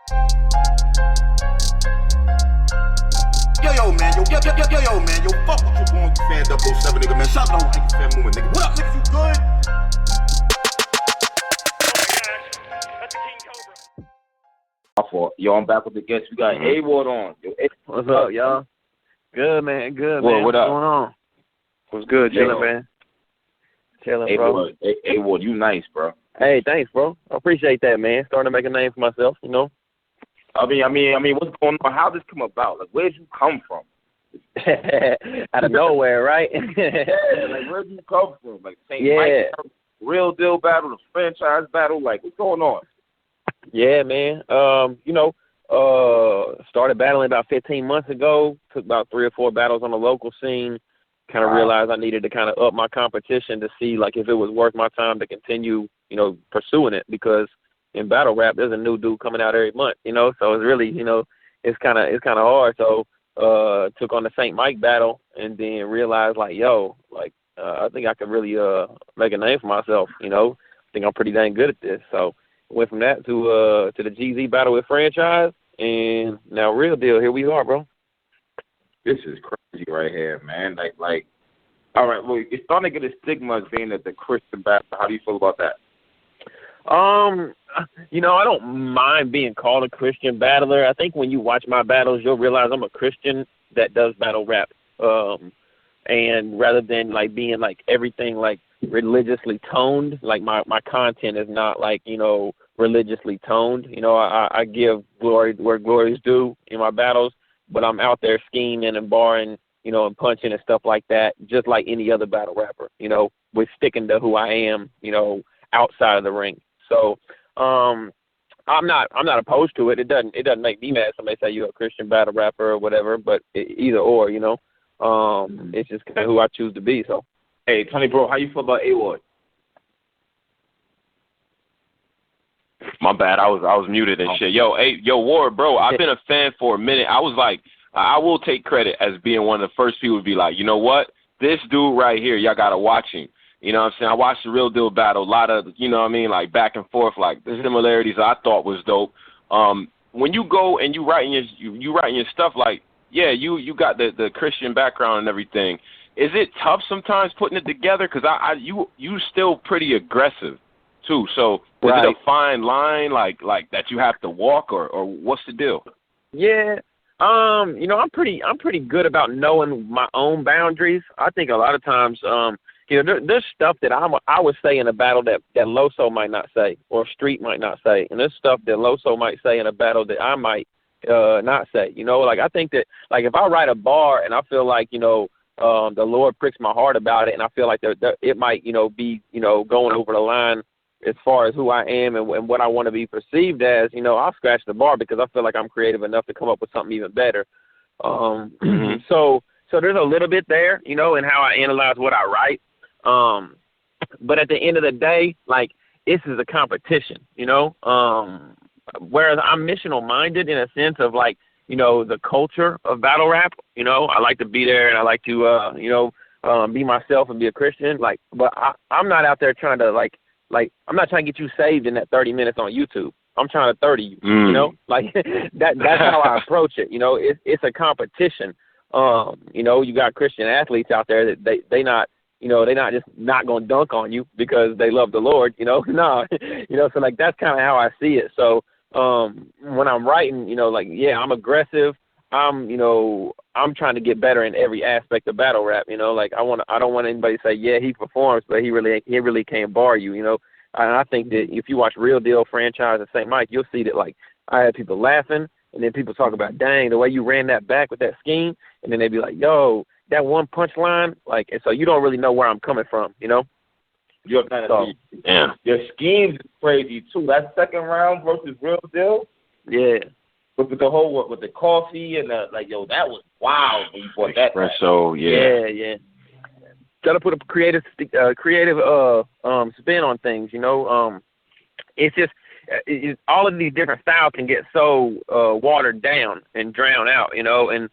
Yo, man, yo, man, yo, fuck what you going fan 007, nigga, man. Shout out to Nigga Fan Movement, nigga. What up, niggas, you good? My fault. Yo, I'm back with the guests. We got A-Ward on. Yo, What's up, y'all? Good, man. Good, man. What up? What's going on? What's good? Chilling, man. Chilling, bro. A-Ward, you nice, bro. Hey, thanks, bro. I appreciate that, man. Starting to make a name for myself, you know. I mean, what's going on? How did this come about? Like, where'd you come from? Out of nowhere, right? Yeah, like, where'd you come from? Like, St. Mike, Real Deal battle, the franchise battle. Like, what's going on? Yeah, man. Started battling about 15 months ago. Took about 3 or 4 battles on the local scene. Kind of realized I needed to kind of up my competition to see, like, if it was worth my time to continue, you know, pursuing it. Because in battle rap, there's a new dude coming out every month, you know. So it's really, you know, it's kind of hard. So took on the St. Mike battle and then realized, like, yo, like, I think I could really make a name for myself, you know. I think I'm pretty dang good at this. So went from that to the GZ battle with Franchise, and now Real Deal. Here we are, bro. This is crazy right here, man. Like, all right, well, it's starting to get a stigma as being that the Christian battle. How do you feel about that? You know, I don't mind being called a Christian battler. I think when you watch my battles, you'll realize I'm a Christian that does battle rap. And rather than, like, being, like, everything, like, religiously toned, like, my content is not, like, you know, religiously toned. You know, I give glory where glory is due in my battles, but I'm out there scheming and barring, you know, and punching and stuff like that, just like any other battle rapper, you know, with sticking to who I am, you know, outside of the ring. So I'm not opposed to it. It doesn't make me mad if somebody say you're a Christian battle rapper or whatever, but either or, you know. It's just kind of who I choose to be. So, hey, Tony, bro, how you feel about A-Ward? My bad, I was muted and shit. Yo, Ward, bro, I've been a fan for a minute. I was like, I will take credit as being one of the first people to be like, you know what, this dude right here, y'all gotta watch him. You know what I'm saying? I watched the Real Deal battle, a lot of, you know what I mean, like back and forth, like the similarities I thought was dope. When you go and you writing your stuff, like, yeah, you got the Christian background and everything. Is it tough sometimes putting it together? Because you still pretty aggressive too. So is it a fine line like that you have to walk, or what's the deal? Yeah. You know, I'm pretty good about knowing my own boundaries. I think a lot of times, you know, there's stuff that I would say in a battle that Loso might not say, or Street might not say, and there's stuff that Loso might say in a battle that I might not say. You know, like, I think that, like, if I write a bar and I feel like, you know, the Lord pricks my heart about it, and I feel like it might, you know, be, you know, going over the line as far as who I am and what I want to be perceived as, you know, I'll scratch the bar because I feel like I'm creative enough to come up with something even better. So there's a little bit there, you know, in how I analyze what I write. But at the end of the day, like, this is a competition, you know, whereas I'm missional minded in a sense of, like, you know, the culture of battle rap. You know, I like to be there and I like to, you know, be myself and be a Christian. Like, but I'm not out there trying to, like, I'm not trying to get you saved in that 30 minutes on YouTube. I'm trying to 30 you, you know, like that's how I approach it. You know, it's a competition. You know, you got Christian athletes out there that they not, you know, they're not just not going to dunk on you because they love the Lord, you know, no, you know, so, like, that's kind of how I see it. So, when I'm writing, you know, like, yeah, I'm aggressive. You know, I'm trying to get better in every aspect of battle rap, you know, like, I don't want anybody to say, yeah, he performs, but he really can't bar you, you know. And I think that if you watch Real Deal, Franchise, and St. Mike, you'll see that, like, I had people laughing, and then people talk about, dang, the way you ran that back with that scheme, and then they'd be like, yo, that one punchline, like, and so you don't really know where I'm coming from, you know. Your schemes is crazy too. That second round versus Real Deal, yeah. With the whole with the coffee and like, yo, that was wild when you bought that. So yeah. Gotta put a creative spin on things, you know. It's just all of these different styles can get so watered down and drowned out, you know. And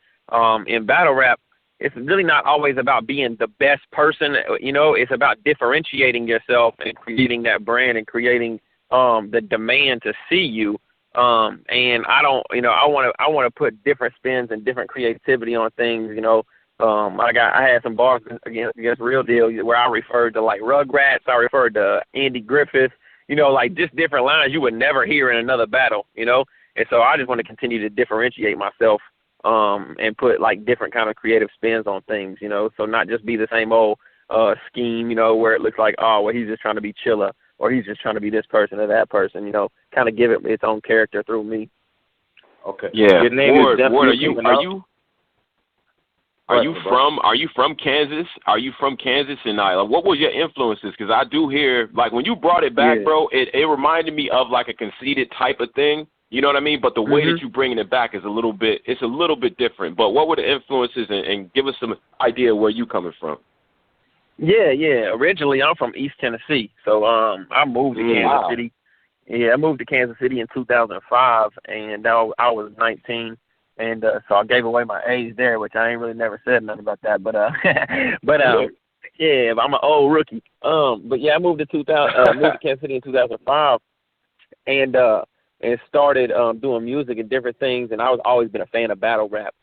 in battle rap, it's really not always about being the best person, you know. It's about differentiating yourself and creating that brand and creating the demand to see you And I don't, I want to put different spins and different creativity on things, I had some bars against Real Deal where I referred to like Rugrats, I referred to Andy Griffith, like just different lines you would never hear in another battle, And so I just want to continue to differentiate myself, and put like different kind of creative spins on things, so not just be the same old scheme, where it looks like, oh, well, he's just trying to be chiller or he's just trying to be this person or that person, kind of give it its own character through me. Okay. Yeah. Your name Ward, is Ward, are you from Kansas? Are you from Kansas? And what was your influences? Because I do hear, like, when you brought it back, bro, it reminded me of like a conceited type of thing. You know what I mean? But the way that you're bringing it back is a little bit different. But what were the influences? And give us some idea where you coming from. Yeah. Originally, I'm from East Tennessee, so I moved to Kansas City. Yeah, I moved to Kansas City in 2005, and I was 19. And so I gave away my age there, which I ain't really never said nothing about that. But yeah, I'm an old rookie. But yeah, I moved to Kansas City in 2005, and started doing music and different things. And I was always been a fan of battle rap.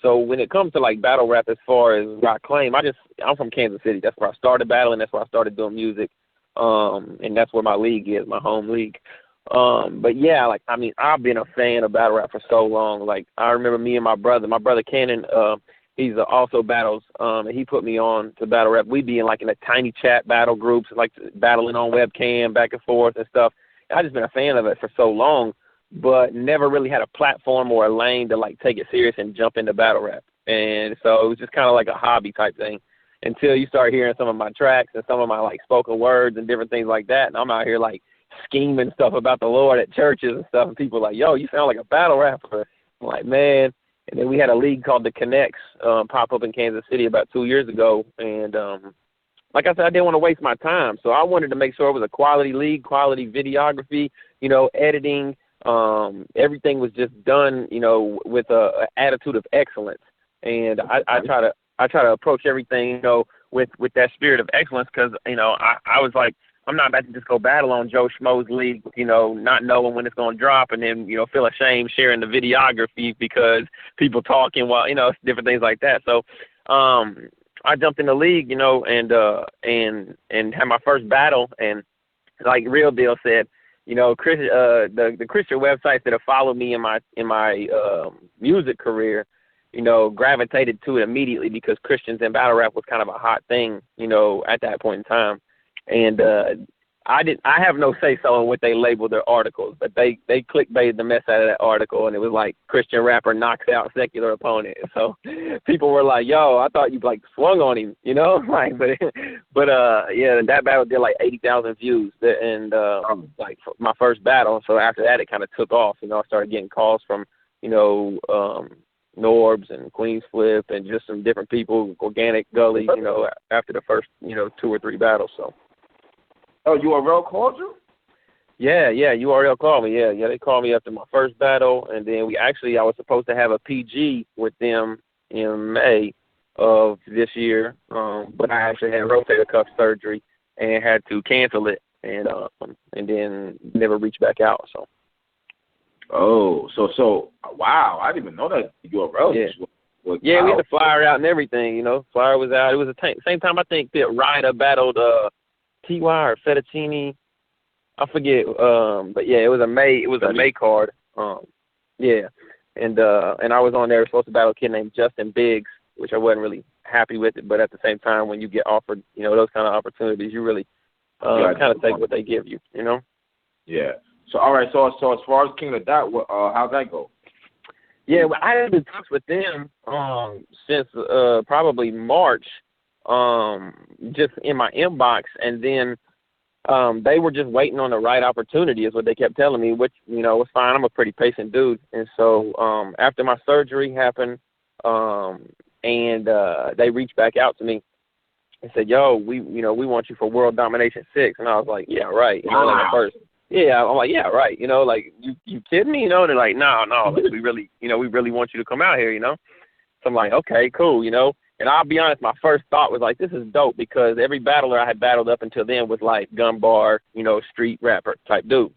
So when it comes to like battle rap, as far as what I claim, I'm from Kansas City. That's where I started battling. That's where I started doing music. And that's where my league is, my home league. But yeah, I've been a fan of battle rap for so long. Like, I remember me and my brother Cannon, he's also battles, and he put me on to battle rap. We'd be in a tiny chat battle groups, like battling on webcam back and forth and stuff. I just been a fan of it for so long, but never really had a platform or a lane to take it serious and jump into battle rap. And so it was just kind of like a hobby type thing until you start hearing some of my tracks and some of my spoken words and different things like that. And I'm out here scheming stuff about the Lord at churches and stuff, and people are like, yo, you sound like a battle rapper. I'm like, man. And then we had a league called the Connects pop up in Kansas City about 2 years ago, and like I said, I didn't want to waste my time, so I wanted to make sure it was a quality league, quality videography, editing, everything was just done, with a attitude of excellence. And I try to approach everything, with that spirit of excellence, because I was like, I'm not about to just go battle on Joe Schmo's league, not knowing when it's going to drop, and then, feel ashamed sharing the videography because people talking while, different things like that. So I jumped in the league, and had my first battle, and like Real Deal said, the Christian websites that have followed me in my music career, gravitated to it immediately because Christians and battle rap was kind of a hot thing, at that point in time. And I have no say so in what they label their articles, but they clickbaited the mess out of that article, and it was like Christian rapper knocks out secular opponent. So people were like, "Yo, I thought you swung on him," but yeah, that battle did 80,000 views, and my first battle. So after that, it kind of took off. I started getting calls from Norbs and Queens Flip and just some different people, Organic Gully, after the first 2 or 3 battles. So. Oh, URL called you? Yeah, URL called me. Yeah, they called me after my first battle, and then I was supposed to have a PG with them in May of this year, but I actually had rotator cuff surgery and had to cancel it, and then never reached back out. So. Oh, so wow! I didn't even know that URL. Yeah. Yeah, we had the flyer out and everything. Flyer was out. It was the same time I think that Ryder battled TY or Fettuccine, I forget. But yeah, it was a May card. Yeah, and I was on there supposed to battle a kid named Justin Biggs, which I wasn't really happy with it. But at the same time, when you get offered, those kind of opportunities, you really kind of take what they give you. Yeah. So all right. So as far as King of Dot, how'd that go? Yeah, well, I had been in touch with them since probably March. Just in my inbox, and then they were just waiting on the right opportunity is what they kept telling me, which was fine. I'm a pretty patient dude. And so after my surgery happened, and they reached back out to me and said, yo, we want you for World Domination 6. And I was like, yeah, right. At first. Yeah, I'm like, yeah, right. You kidding me? They're like, no, we really want you to come out here, So I'm like, okay, cool, And I'll be honest, my first thought was this is dope because every battler I had battled up until then was Gun Bar, street rapper type dude.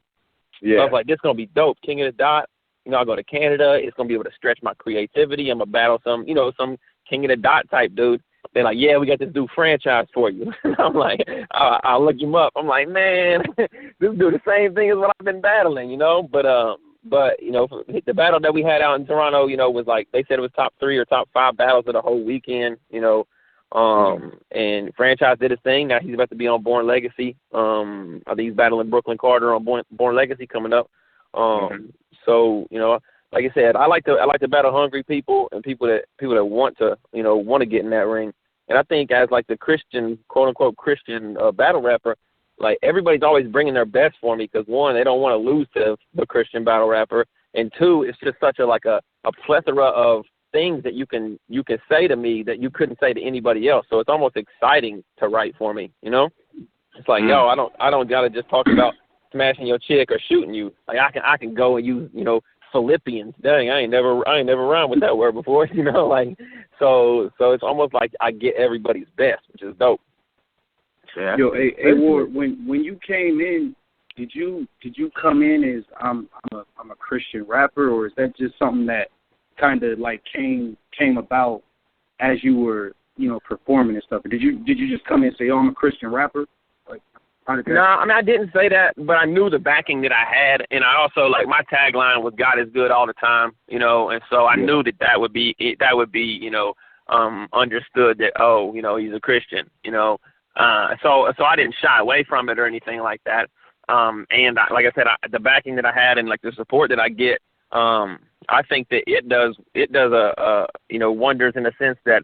So I was like, this is going to be dope. King of the Dot. You know, I'll go to Canada. It's going to be able to stretch my creativity. I'm going to battle some King of the Dot type dude. They're like, yeah, we got this dude franchise for you. I'm like, I'll look him up. I'm like, man, this dude the same thing as what I've been battling, you know. But you know, the battle that we had out in Toronto, you know, was like they said it was top 3 or top 5 battles of the whole weekend, you know. And franchise did his thing. Now he's about to be on Born Legacy. I think he's battling Brooklyn Carter on Born Legacy coming up. So you know, like I said, I like to battle hungry people and people that want to get in that ring. And I think as like the Christian, quote unquote Christian battle rapper, like everybody's always bringing their best for me because 1, they don't want to lose to the Christian battle rapper, and 2, it's just such a plethora of things that you can say to me that you couldn't say to anybody else. So it's almost exciting to write for me, you know? It's like, yo, I don't gotta just talk about smashing your chick or shooting you. Like I can go and use, you know, Philippians. Dang, I ain't never rhymed with that word before, you know, like so it's almost like I get everybody's best, which is dope. Yeah. Yo, hey Ward, when you came in, did you come in as I'm a Christian rapper, or is that just something that kind of like came about as you were, you know, performing and stuff? Or did you just come in and say, "Oh, I'm a Christian rapper"? Like, how did that? No, I mean I didn't say that, but I knew the backing that I had, and I also like my tagline was "God is good all the time," you know, and so I knew that would be you know understood that you know he's a Christian, you know, so I didn't shy away from it or anything like that, and like I said, the backing that I had and like the support that I get. I think that it does you know wonders in the sense that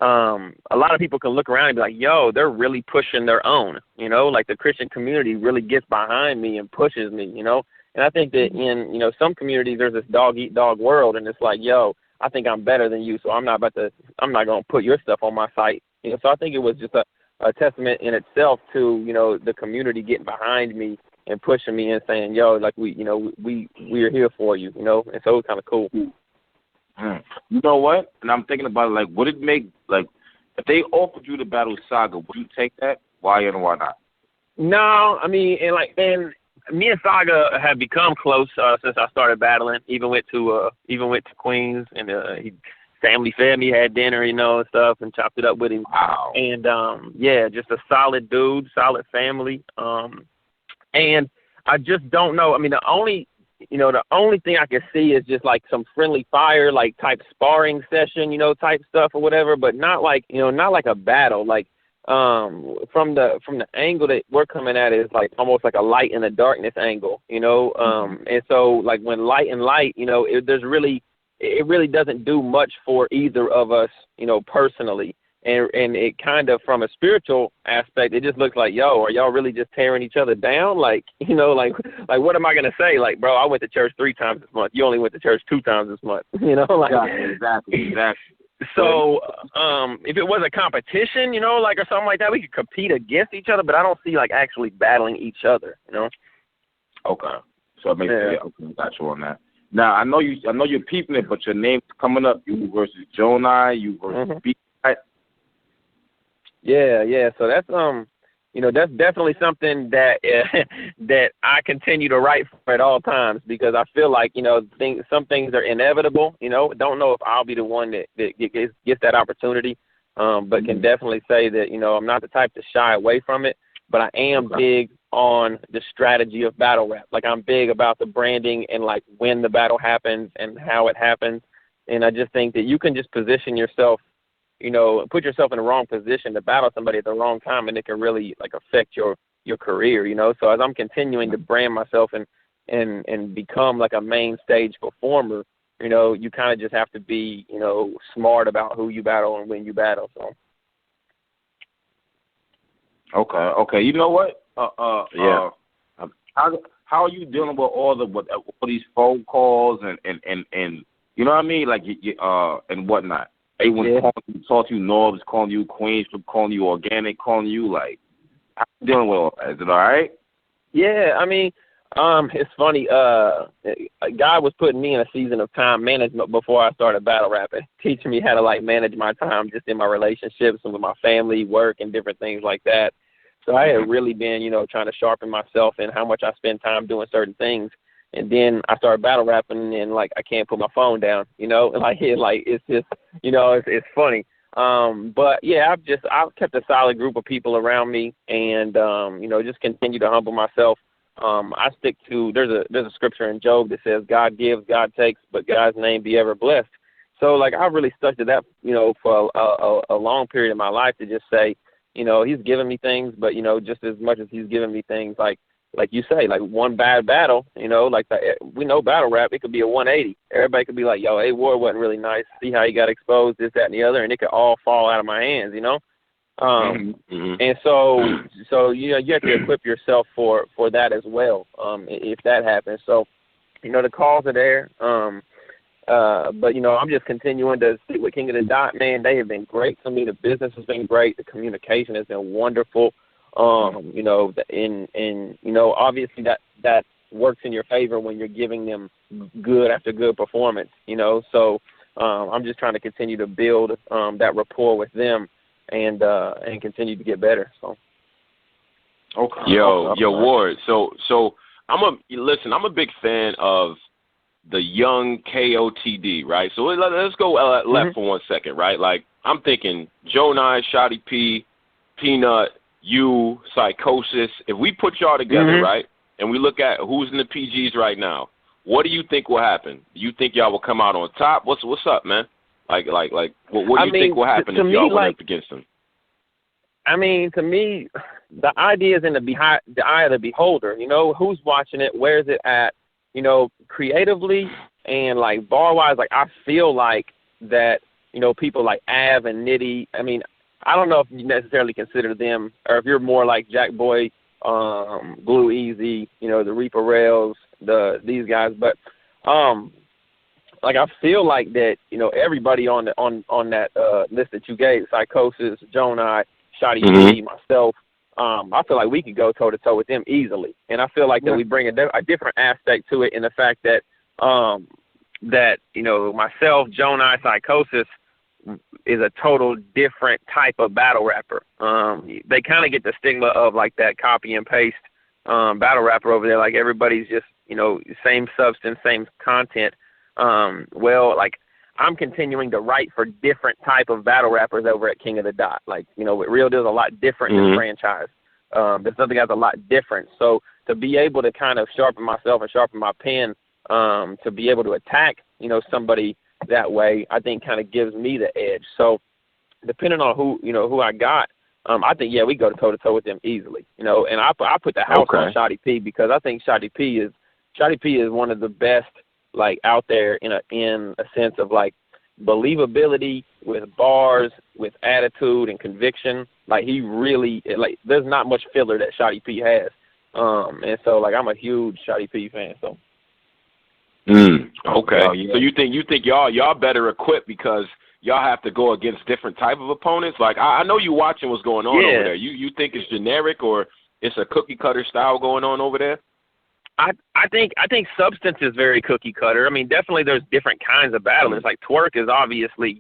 a lot of people can look around and be like, yo, they're really pushing their own, you know, like the Christian community really gets behind me and pushes me, you know. And I think that in, you know, some communities there's this dog eat dog world, and it's like, yo, I think I'm better than you, so I'm not going to put your stuff on my site, you know. So I think it was just a testament in itself to, you know, the community getting behind me and pushing me and saying, yo, like we are here for you, you know, and so it's kind of cool. You know what? And I'm thinking about it, like, would it make, like, if they offered you to battle Saga, would you take that? Why and why not? No, I mean, and me and Saga have become close since I started battling. Even went to Queens, and he family fed me, had dinner, you know, and stuff, and chopped it up with him. Wow. And yeah, just a solid dude, solid family. And I just don't know. I mean, the only thing I can see is just like some friendly fire, like type sparring session, you know, type stuff or whatever, but not like, you know, not like a battle. Like from the angle that we're coming at is like almost like a light and a darkness angle, you know. And so like when light and light, you know, it really doesn't do much for either of us, you know, personally. And it kind of, from a spiritual aspect, it just looks like, yo, are y'all really just tearing each other down? Like, you know, like what am I going to say? Like, bro, I went to church 3 times this month. You only went to church 2 times this month, you know? Like, Exactly. So if it was a competition, you know, like or something like that, we could compete against each other, but I don't see, like, actually battling each other, you know? Okay. So it makes sense. Okay, got you on that. Now, I know you're peeping it, but your name's coming up. You versus Jonai, you versus B. Yeah. So that's you know, that's definitely something that that I continue to write for at all times, because I feel like, you know, some things are inevitable. You know, don't know if I'll be the one that gets that opportunity, but can definitely say that, you know, I'm not the type to shy away from it. But I am big on the strategy of battle rap. Like, I'm big about the branding and like when the battle happens and how it happens. And I just think that you can just position yourself, you know, put yourself in the wrong position to battle somebody at the wrong time, and it can really like affect your career, you know. So as I'm continuing to brand myself and become like a main stage performer, you know, you kind of just have to be, you know, smart about who you battle and when you battle. So. Okay. You know what? How are you dealing with all these phone calls and you know what I mean, like and whatnot? Everyone's calling you Norbs, calling you Queens, calling you Organic, calling you, like, how you dealing with all that? Is it all right? Yeah, I mean, it's funny. God was putting me in a season of time management before I started battle rapping, teaching me how to like manage my time just in my relationships and with my family, work, and different things like that. So I had really been, trying to sharpen myself and how much I spend time doing certain things. And then I started battle rapping, and like I can't put my phone down, it's just, it's funny. But yeah, I've kept a solid group of people around me, and just continue to humble myself. I stick to there's a scripture in Job that says God gives, God takes, but God's name be ever blessed. So like I really stuck to that, for a long period of my life, to just say, He's given me things, but just as much as He's given me things, like you say, like one bad battle, we know battle rap, it could be a 180. Everybody could be like, yo, A Ward wasn't really nice. See how he got exposed, this, that, and the other, and it could all fall out of my hands, And so you have to equip yourself for that as well, if that happens. So, the calls are there. But I'm just continuing to stick with King of the Dot, man. They have been great to me. The business has been great. The communication has been wonderful. Obviously that works in your favor when you're giving them good after good performance, So I'm just trying to continue to build that rapport with them and continue to get better. So. Okay. Yo, Ward. So I'm a big fan of the young KOTD, right? So let's go left for 1 second, right? Like I'm thinking Joe Nye, Shotty P, Peanut, you, Psychosis. If we put y'all together, right, and we look at who's in the PGs right now, what do you think will happen? Do you think y'all will come out on top? What's up, man? Like, what do you think will happen if y'all went up against them? I mean, to me, the idea is in the eye of the beholder. Who's watching it? Where's it at? Creatively and like bar wise, like I feel like that. People like Av and Nitty. I mean, I don't know if you necessarily consider them, or if you're more like Jack Boy, Blue Easy, the Reaper Rails, these guys. But like I feel like that, everybody on that list that you gave, Psychosis, Joan I, Shotty P, myself, I feel like we could go toe to toe with them easily. And I feel like that we bring a different aspect to it in the fact that myself, Joan I, Psychosis, is a total different type of battle rapper. They kind of get the stigma of like that copy and paste battle rapper over there. Like everybody's just, same substance, same content. Like I'm continuing to write for different type of battle rappers over at King of the Dot. Like, with Real Deal's a lot different than Franchise. There's something that's a lot different. So to be able to kind of sharpen myself and sharpen my pen, to be able to attack, somebody that way, I think kind of gives me the edge. So depending on who I got, I think, we go toe to toe with them easily, and I put the house on Shotty P because I think Shotty P is one of the best, like out there in a sense of like believability with bars, with attitude and conviction. Like he really, like there's not much filler that Shotty P has. And so like I'm a huge Shotty P fan, so. Okay. So you think y'all better equipped because y'all have to go against different type of opponents? Like I know you watching what's going on over there. You think it's generic or it's a cookie cutter style going on over there? I think substance is very cookie cutter. I mean, definitely there's different kinds of battlers. Like Twerk is obviously,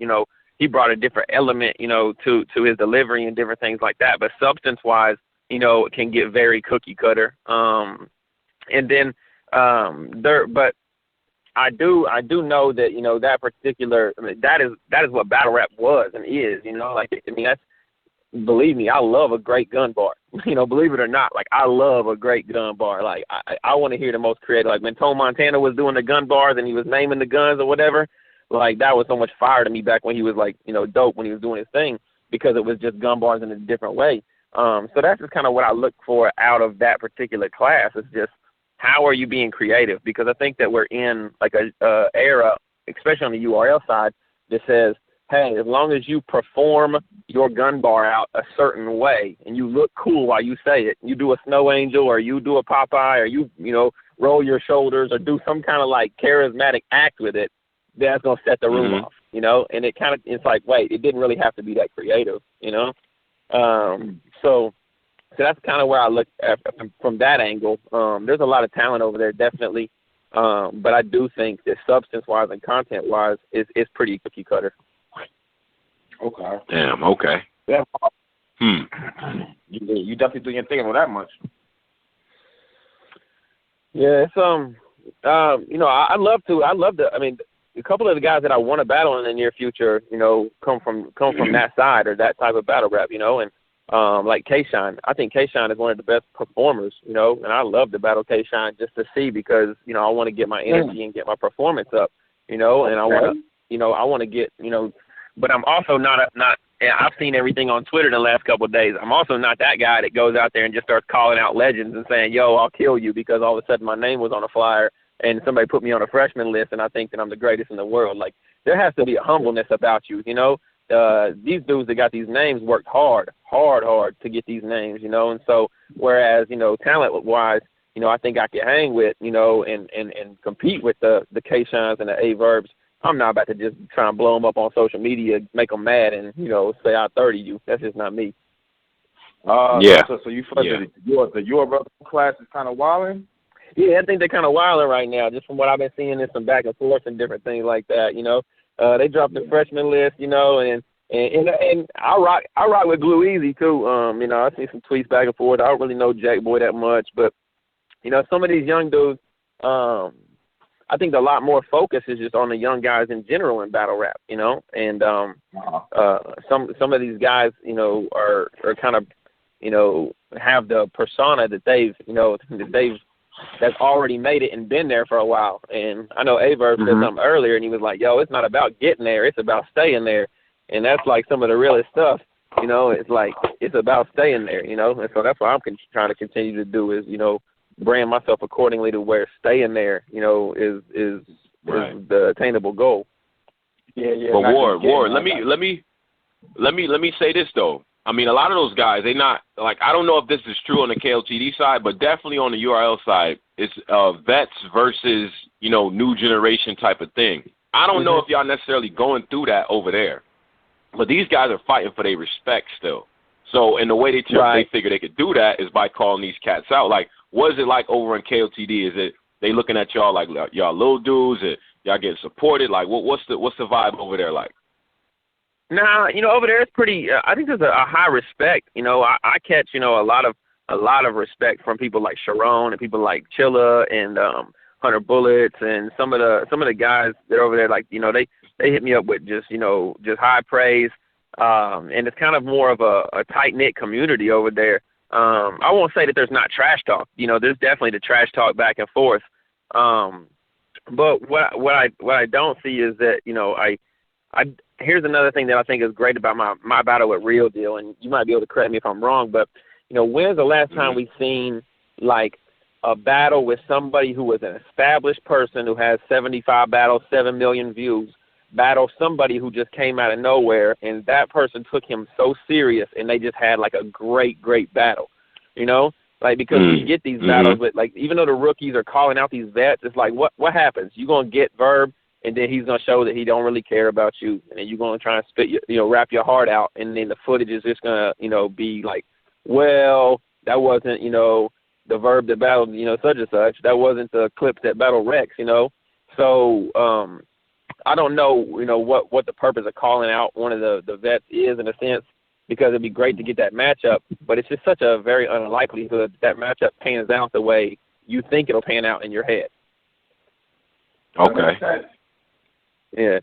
he brought a different element, to his delivery and different things like that. But substance wise, it can get very cookie cutter. And then but I do know that, that particular, I mean, that is what battle rap was and is, that's, believe me, I love a great gun bar, believe it or not, like I love a great gun bar. Like I want to hear the most creative, like when Tone Montana was doing the gun bars and he was naming the guns or whatever, like that was so much fire to me back when he was like, dope when he was doing his thing because it was just gun bars in a different way. So that's just kind of what I look for out of that particular class. It's just, how are you being creative? Because I think that we're in like a era, especially on the URL side, that says, hey, as long as you perform your gun bar out a certain way and you look cool while you say it, you do a Snow Angel or you do a Popeye or you roll your shoulders or do some kind of like charismatic act with it, that's going to set the room off, and it's like, wait, it didn't really have to be that creative, So that's kind of where I look at from that angle. There's a lot of talent over there, definitely. But I do think that substance-wise and content-wise is pretty cookie cutter. Okay. Damn, okay. Yeah. You definitely ain't thinking of that much. Yeah, it's I'd love to. I mean, a couple of the guys that I want to battle in the near future, come from that side or that type of battle rap, and like K-Shine. I think K-Shine is one of the best performers, and I love to battle K-Shine just to see because, I want to get my energy and get my performance up, and I want to get, but I'm also not. I've seen everything on Twitter the last couple of days. I'm also not that guy that goes out there and just starts calling out legends and saying, yo, I'll kill you because all of a sudden my name was on a flyer and somebody put me on a freshman list and I think that I'm the greatest in the world. Like, there has to be a humbleness about you, These dudes that got these names worked hard to get these names, and so whereas, talent-wise, I think I can hang with, and compete with the K-Shines and the A-Verbs. I'm not about to just try and blow them up on social media, make them mad, and, say I 30 you. That's just not me. So you feel like the your brother class is kind of wilding? Yeah, I think they're kind of wilding right now, just from what I've been seeing in some back and forth and different things like that, They dropped the freshman list, and I rock with Glue Easy too. I see some tweets back and forth. I don't really know Jack Boy that much, but some of these young dudes, I think a lot more focus is just on the young guys in general in battle rap, and some of these guys, are kind of, have the persona that they've, that's already made it and been there for a while. And I know Averb said something earlier, and he was like, yo, it's not about getting there, it's about staying there. And that's like some of the realest stuff, it's like, it's about staying there, and so that's what I'm trying to continue to do is, brand myself accordingly to where staying there, is the attainable goal. Yeah. But Ward, let me say this though. I mean, a lot of those guys, they not like, I don't know if this is true on the KLTD side, but definitely on the URL side, it's vets versus, new generation type of thing. I don't know if y'all necessarily going through that over there, but these guys are fighting for their respect still. So in the way they figure they could do that is by calling these cats out. Like, what is it like over in KLTD? Is it they looking at y'all like y'all little dudes and y'all getting supported? Like, what's the vibe over there like? Nah, over there it's pretty. I think there's a high respect. I catch a lot of respect from people like Sharon and people like Chilla and Hunter Bullets and some of the guys that are over there. Like, they hit me up with just high praise. And it's kind of more of a tight knit community over there. I won't say that there's not trash talk. There's definitely the trash talk back and forth. But what I don't see is that I here's another thing that I think is great about my battle with Real Deal, and you might be able to correct me if I'm wrong, but when's the last time we've seen like a battle with somebody who was an established person who has 75 battles, 7 million views, battle somebody who just came out of nowhere, and that person took him so serious, and they just had like a great battle, like because you get these battles, but like even though the rookies are calling out these vets, it's like what happens? You're gonna get Verb, and then he's gonna show that he don't really care about you, and then you're gonna try and spit rap your heart out, and then the footage is just gonna be like, well, that wasn't the Verb that battled such and such, that wasn't the clips that battled Rex, so I don't know, what the purpose of calling out one of the vets is in a sense, because it'd be great to get that matchup, but it's just such a very unlikelihood that matchup pans out the way you think it'll pan out in your head. Okay. Yeah.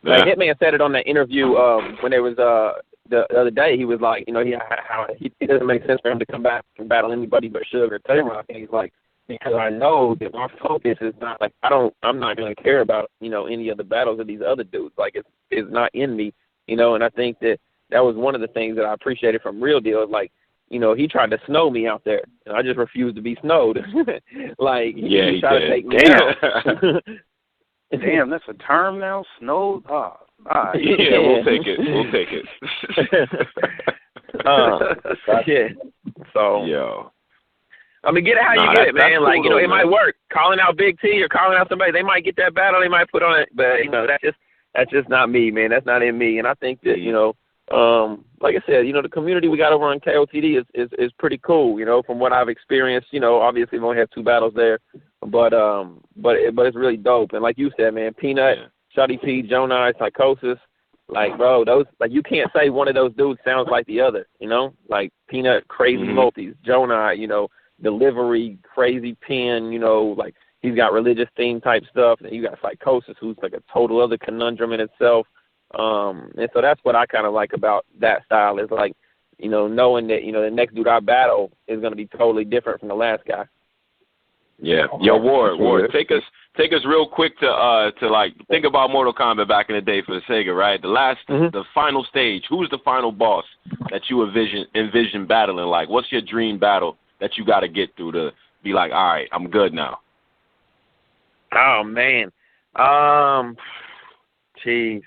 Like Hitman said it on that interview when there was the other day. He was like, it doesn't make sense for him to come back and battle anybody but Suge or Tay-Rock, and he's like, because I know that my focus is not like I'm not going to care about any of the battles of these other dudes. Like it's not in me, and I think that was one of the things that I appreciated from Real Deal. Like he tried to snow me out there, and I just refused to be snowed. Like he tried to take me out. Damn, that's a term now. Snowed. Oh, yeah, we'll take it. Yeah. So. Yo. I mean, get it how you get it, man. Like, cool, it might work. Calling out Big T or calling out somebody, they might get that battle, they might put on it, but that's just not me, man. That's not in me. And I think that, like I said, the community we got over on KOTD is pretty cool, from what I've experienced. Obviously we only have 2 battles there, but it's really dope. And like you said, man, Peanut, Shotty P, Jonai, Psychosis, Like, bro, those, like, you can't say one of those dudes sounds like the other, you know? Like, Peanut, crazy multis. Jonah, you know, delivery, crazy pen, you know, like, he's got religious theme type stuff. And you got Psychosis, who's like a total other conundrum in itself. And so that's what I kind of like about that style is, like, you know, knowing that, you know, the next dude I battle is going to be totally different from the last guy. Yeah. Yo, Ward, take us real quick to like think about Mortal Kombat back in the day for the Sega, right? The final stage. Who's the final boss that you envision battling? Like, what's your dream battle that you got to get through to be like, all right, I'm good now? Oh man, jeez.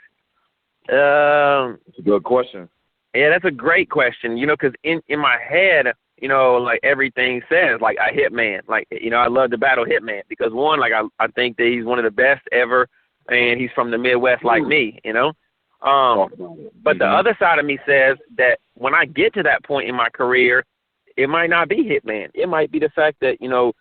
It's a good question. Yeah, that's a great question. You know, because in my head, you know, like everything says, like a Hitman. Like, you know, I love to battle Hitman because one, like I think that he's one of the best ever, and he's from the Midwest like me, you know. But the other side of me says that when I get to that point in my career, it might not be Hitman. It might be the fact that, you know,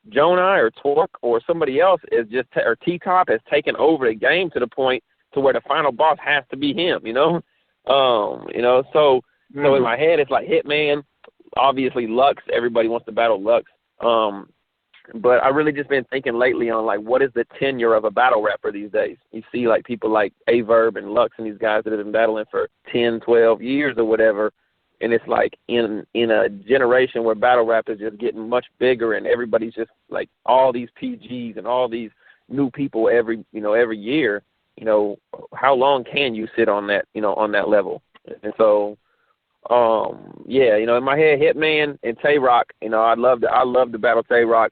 Jonah or Torque or somebody else is just or T-Top has taken over the game to the point to where the final boss has to be him, you know. You know, so in my head it's like Hitman. Obviously, Lux. Everybody wants to battle Lux. But I really just been thinking lately on, like, what is the tenure of a battle rapper these days? You see, like, people like Averb and Lux and these guys that have been battling for 10, 12 years or whatever. And it's like in a generation where battle rap is just getting much bigger and everybody's just, like, all these PGs and all these new people every year, you know, how long can you sit on that, you know, on that level? And so, yeah, you know, in my head, Hitman and Tay-Rock, you know, I love to battle Tay-Rock.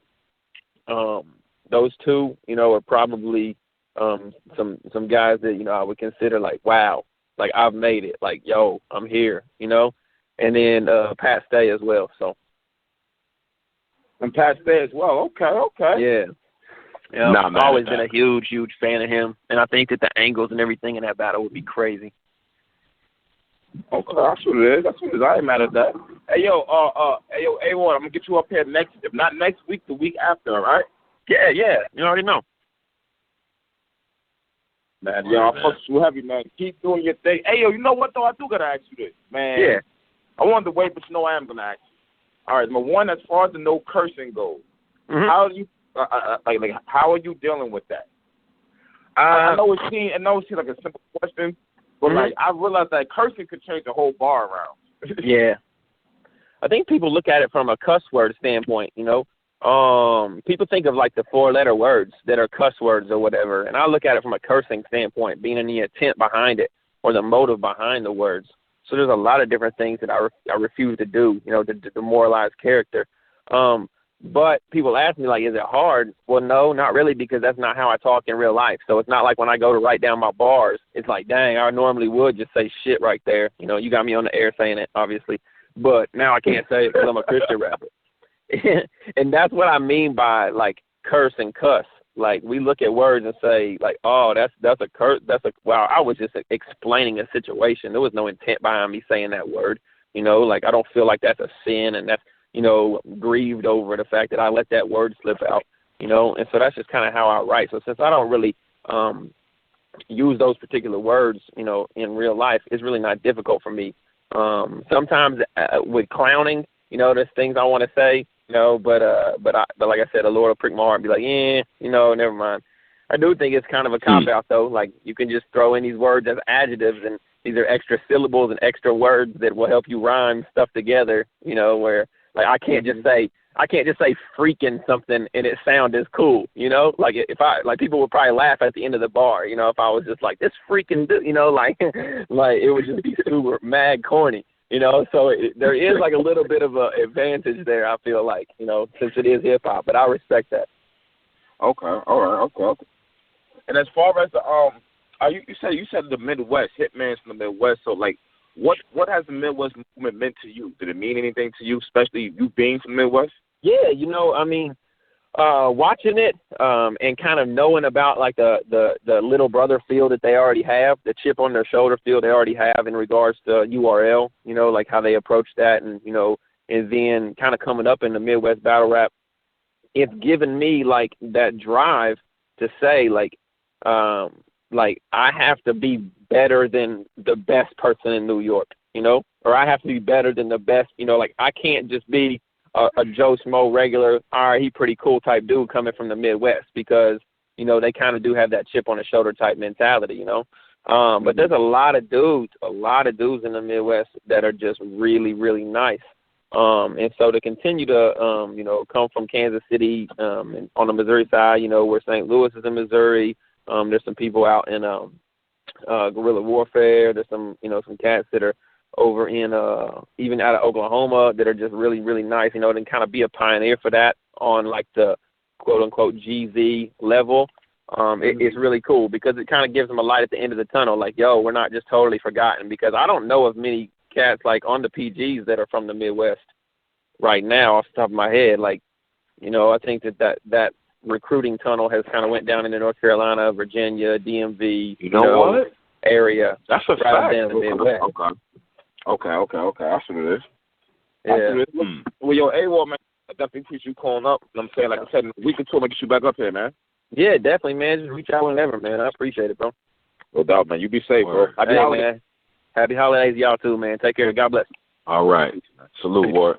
Those two, you know, are probably some guys that, you know, I would consider like, wow, like I've made it, like, yo, I'm here, you know. And then Pat Stay as well. So. And Pat Stay as well. Okay. Yeah. Yeah, I've always been a huge fan of him, and I think that the angles and everything in that battle would be crazy. Okay, that's what it is. I ain't mad at that. Hey yo, A1, I'm gonna get you up here if not next week, the week after, all right? Yeah. You already know. Man, yo, I'm fucking so heavy, man. Keep doing your thing. Hey yo, you know what though? I do gotta ask you this, man. Yeah. I wanted to wait, but you know I am gonna ask you. All right, number one, as far as the no cursing goes, how do you like how are you dealing with that? I know it seems like a simple question. But, like, I realized that cursing could change the whole bar around. Yeah. I think people look at it from a cuss word standpoint, you know. People think of, like, the four-letter words that are cuss words or whatever, and I look at it from a cursing standpoint, being in the intent behind it or the motive behind the words. So there's a lot of different things that I refuse to do, you know, to demoralize character. But people ask me, like, is it hard? Well, no, not really, because that's not how I talk in real life. So it's not like when I go to write down my bars, it's like, dang, I normally would just say shit right there. You know, you got me on the air saying it, obviously. But now I can't say it because I'm a Christian rapper. And that's what I mean by, like, curse and cuss. Like, we look at words and say, like, oh, that's a curse. Wow, I was just explaining a situation. There was no intent behind me saying that word. You know, like, I don't feel like that's a sin, and that's, you know, grieved over the fact that I let that word slip out, you know, and so that's just kind of how I write. So since I don't really use those particular words, you know, in real life, it's really not difficult for me. Sometimes with clowning, you know, there's things I want to say, you know, but like I said, the Lord will prick my heart and be like, yeah, you know, never mind. I do think it's kind of a cop-out, though. Like, you can just throw in these words as adjectives, and these are extra syllables and extra words that will help you rhyme stuff together, you know, where, like, I can't just say freaking something and it sound as cool, you know? Like, if I, like, people would probably laugh at the end of the bar, you know, if I was just like, this freaking, you know, like it would just be super mad corny, you know? So there is, like, a little bit of an advantage there, I feel like, you know, since it is hip-hop, but I respect that. Okay, all right, okay. And as far as the, you said the Midwest, Hitman's from the Midwest, so, like, What has the Midwest movement meant to you? Did it mean anything to you, especially you being from the Midwest? Yeah, you know, I mean, watching it and kind of knowing about, like, the little brother feel that they already have, the chip on their shoulder feel they already have in regards to URL, you know, like how they approach that, and, you know, and then kind of coming up in the Midwest battle rap, it's given me, like, that drive to say, like, I have to be better than the best person in New York, you know, or I have to be better than the best, you know, like I can't just be a Joe Schmo regular, all right, he pretty cool type dude coming from the Midwest, because, you know, they kind of do have that chip on the shoulder type mentality, you know. But there's a lot of dudes in the Midwest that are just really, really nice. And so to continue to, you know, come from Kansas City and on the Missouri side, you know, where St. Louis is in Missouri, there's some people out in guerrilla warfare. There's some, you know, some cats that are over in even out of Oklahoma that are just really, really nice, you know, and kind of be a pioneer for that on like the quote-unquote GZ level. It's really cool because it kind of gives them a light at the end of the tunnel, like, yo, we're not just totally forgotten, because I don't know of many cats like on the PGs that are from the Midwest right now off the top of my head. Like, you know, I think that recruiting tunnel has kind of went down into North Carolina, Virginia, DMV, you know what? area. That's a fact. Than the Midwest. Okay. I see what it is. Yeah. Well, yo, AWOL, man, I definitely appreciate you calling up. You know what I'm saying? Like I said, in a week or two, I'm going to get you back up here, man. Yeah, definitely, man. Just reach out whenever, man. I appreciate it, bro. No doubt, man. You be safe, bro. Man. Happy holidays, y'all, too, man. Take care. God bless. All right. Salute, Ward.